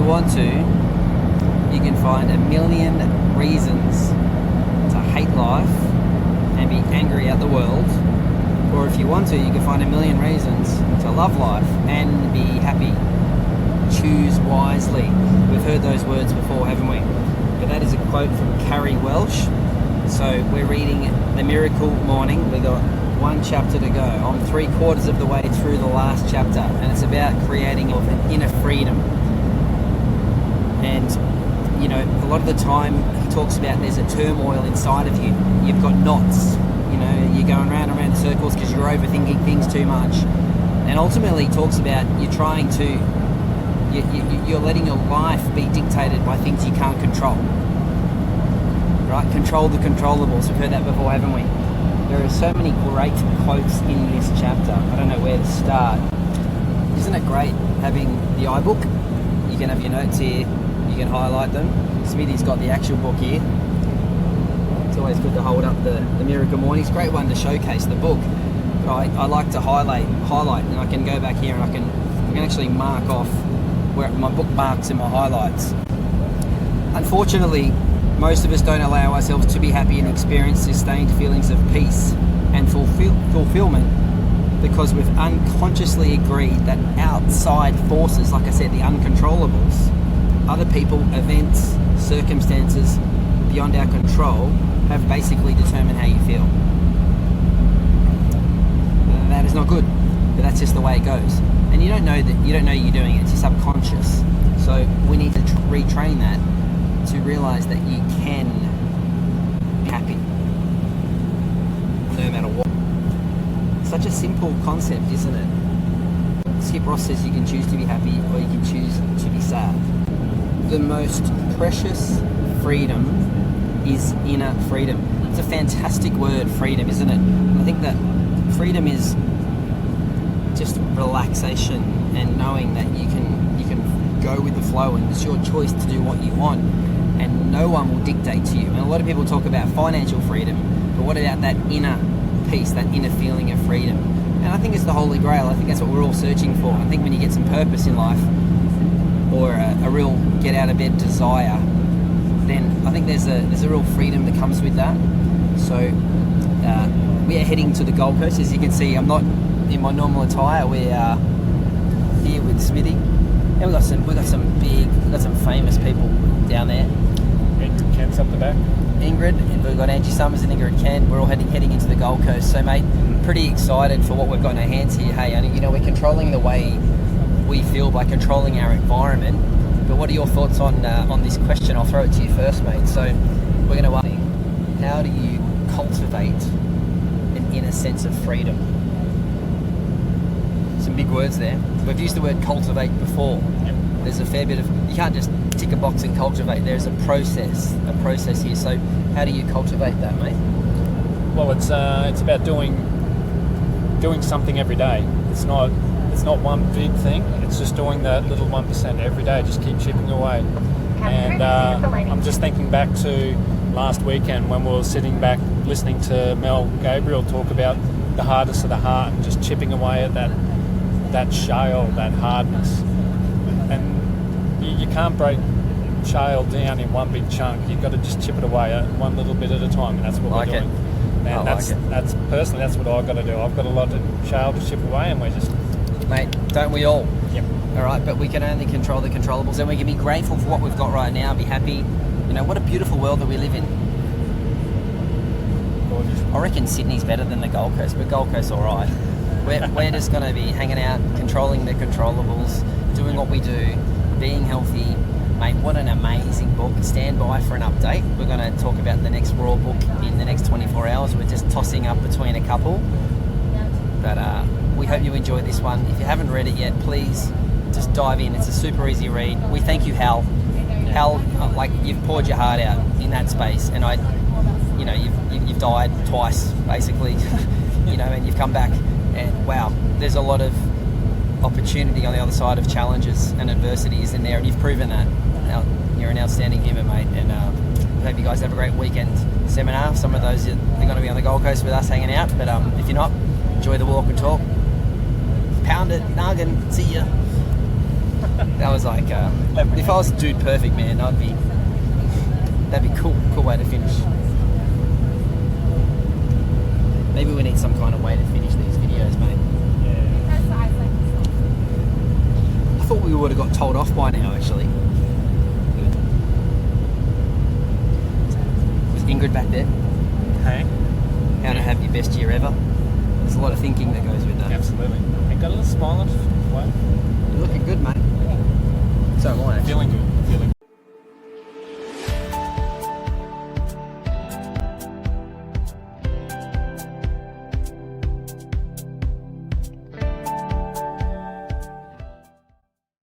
want to, you can find a million reasons to hate life and be angry at the world. Or if you want to, you can find a million reasons to love life and be happy. Choose wisely. We've heard those words before, haven't we? But that is a quote from Carrie Welsh. So we're reading The Miracle Morning. We've got one chapter to go. I'm 3/4 of the way through the last chapter, and it's about creating an inner freedom. And you know, a lot of the time he talks about there's a turmoil inside of you. You've got knots. You know, you're going round and round in circles because you're overthinking things too much. And ultimately he talks about you're trying to, you're letting your life be dictated by things you can't control. Right? Control the controllables. We've heard that before, haven't we? There are so many great quotes in this chapter. I don't know where to start. Isn't it great having the iBook? You can have your notes here. You can highlight them. Smithy's got the actual book here. It's always good to hold up the Miracle Morning. It's a great one to showcase the book. But I like to highlight, and I can go back here and I can actually mark off where my book marks in my highlights. Unfortunately, most of us don't allow ourselves to be happy and experience sustained feelings of peace and fulfillment because we've unconsciously agreed that outside forces, like I said, the uncontrollables, other people, events, circumstances beyond our control have basically determined how you feel. That is not good, but that's just the way it goes. And you don't know you're doing it, it's your subconscious. So we need to retrain that to realise that you can be happy no matter what. Such a simple concept, isn't it? Skip Ross says you can choose to be happy or you can choose to be sad. The most precious freedom is inner freedom. It's a fantastic word, freedom, isn't it? And I think that freedom is just relaxation and knowing that you can go with the flow and it's your choice to do what you want and no one will dictate to you. And a lot of people talk about financial freedom, but what about that inner peace, that inner feeling of freedom? And I think it's the holy grail. I think that's what we're all searching for. I think when you get some purpose in life or a real get out of bed desire, then I think there's a real freedom that comes with that. So we are heading to the Gold Coast. As you can see, I'm not in my normal attire. We are here with Smithy, and we've got some famous people down there. Ingrid Kent's up the back. Ingrid, and we've got Angie Summers and Ingrid Kent. We're all heading into the Gold Coast. So, mate, pretty excited for what we've got in our hands here. Hey, you know, we're controlling the way we feel by controlling our environment. But what are your thoughts on this question? I'll throw it to you first, mate. So, we're going to ask, how do you cultivate an inner sense of freedom? Some big words there. We've used the word cultivate before. Yep. There's a fair bit of, you can't just tick a box and cultivate. There's a process here. So how do you cultivate that, mate? Well, it's about doing something every day. It's not one big thing. It's just doing that little 1% every day. Just keep chipping away. And I'm just thinking back to last weekend when we were sitting back listening to Mel Gabriel talk about the hardness of the heart and just chipping away at that shale, that hardness. And you can't break shale down in one big chunk. You've got to just chip it away one little bit at a time, and that's what we're doing. And that's personally, that's what I've got to do. I've got a lot of shale to chip away, and we're just... Mate, don't we all? Yep. All right, but we can only control the controllables, and we can be grateful for what we've got right now, be happy. You know, what a beautiful world that we live in. Gorgeous. I reckon Sydney's better than the Gold Coast, but Gold Coast's all right. We're just going to be hanging out, controlling the controllables, doing what we do, being healthy. Mate, what an amazing book. Stand by for an update. We're going to talk about the next Raw book in the next 24 hours. We're just tossing up between a couple. But we hope you enjoyed this one. If you haven't read it yet, please just dive in. It's a super easy read. We thank you, Hal. Hal, like, you've poured your heart out in that space, and you've died twice, basically, and you've come back. And wow, there's a lot of opportunity on the other side of challenges and adversities in there, and you've proven that. Now, you're an outstanding human, mate, and I hope you guys have a great weekend seminar. Some of those are going to be on the Gold Coast with us hanging out, but if you're not, enjoy the walk and talk. Pound it, noggin, see ya. That was like, if I was dude perfect, man, that'd be cool way to finish. Maybe we need some kind of way to finish these videos, mate. I thought we would have got told off by now, actually. Was Ingrid back there? Hey? How to have your best year ever? There's a lot of thinking that goes with that. Absolutely. I got a little smile on his way. You're looking good, mate. So am I, actually. Feeling good.